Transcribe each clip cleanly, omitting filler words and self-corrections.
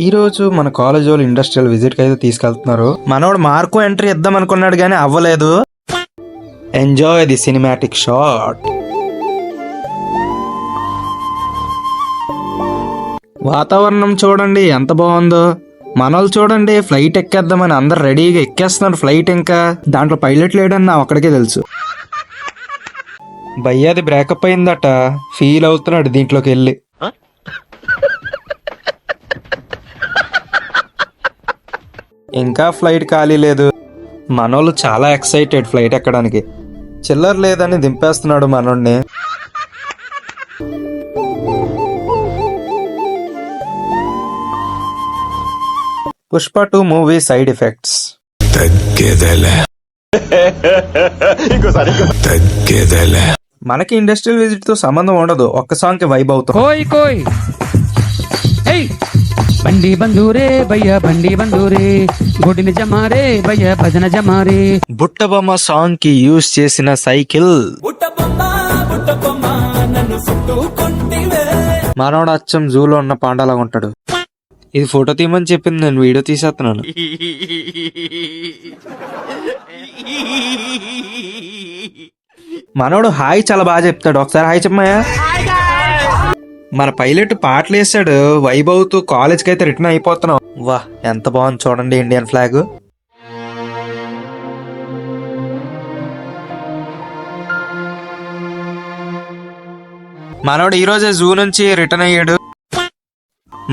ఈ రోజు మన కాలేజ్ వాళ్ళు ఇండస్ట్రియల్ విజిట్ కి అయితే తీసుకెళ్తున్నారు. మనోడు మార్కో ఎంట్రీ ఇద్దాం అనుకున్నాడు కానీ అవ్వలేదు. Enjoy the cinematic shot. వాతావరణం చూడండి ఎంత బాగుందో. మనోళ్ళు చూడండి ఫ్లైట్ ఎక్కేద్దామని అందరు రెడీగా ఎక్కేస్తున్నారు ఫ్లైట్. ఇంకా దాంట్లో పైలట్ లేడని నా ఒక్కడికే తెలుసు. భయ్యాది బ్రేకప్ అయిందట, ఫీల్ అవుతున్నాడు దీంట్లోకి వెళ్ళి. ఇంకా ఫ్లైట్ ఖాళీ లేదు. మనోళ్ళు చాలా ఎక్సైటెడ్ ఫ్లైట్ ఎక్కడానికి. చిల్లర లేదని దింపేస్తున్నాడు మనోడిని. Pushpa 2 movie side effects. మనకి ఇండస్ట్రియల్ విజిట్ తో సంబంధం ఉండదు, ఒక్క సాంగ్ కి వైబ్ అవుతాం. బండి బందూరే భయ్యా బండి బందూరే గుడిని జమారే భయ్యా భజన జమారే. బుట్టబొమ్మ సాంగ్ కి యూజ్ చేసిన సైకిల్. మనోడు అచ్చం జూలో ఉన్న పాండాలాగా ఉంటాడు. ఇది ఫోటో తీయమని చెప్పింది, నేను వీడియో తీసేస్తున్నాను. మనోడు హాయ్ చాలా బాగా చెప్తాడు, ఒకసారి హాయ్ చెప్పమాయా. మన పైలట్ పాటలు వేసాడు, వైబ్ అవుతూ కాలేజ్కి అయితే రిటర్న్ అయిపోతున్నాం. వా ఎంత బాగుంది చూడండి ఇండియన్ ఫ్లాగ్. మనోడు ఈ రోజే జూ నుంచి రిటర్న్ అయ్యాడు.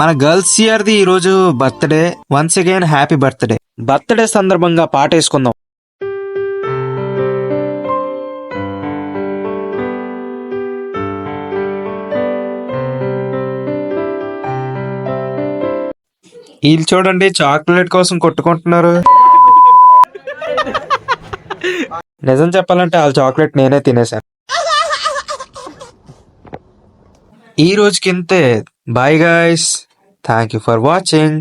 మన గర్ల్స్ ఇయర్ది ఈ రోజు birthday. Once again happy birthday. Birthday సందర్భంగా పాట వేసుకుందాం. వీళ్ళు చూడండి చాక్లెట్ కోసం కొట్టుకుంటున్నారు. నిజం చెప్పాలంటే వాళ్ళ చాక్లెట్ నేనే తినేసాను. ఈ రోజుకి ఇంతే. Bye guys, thank you for watching.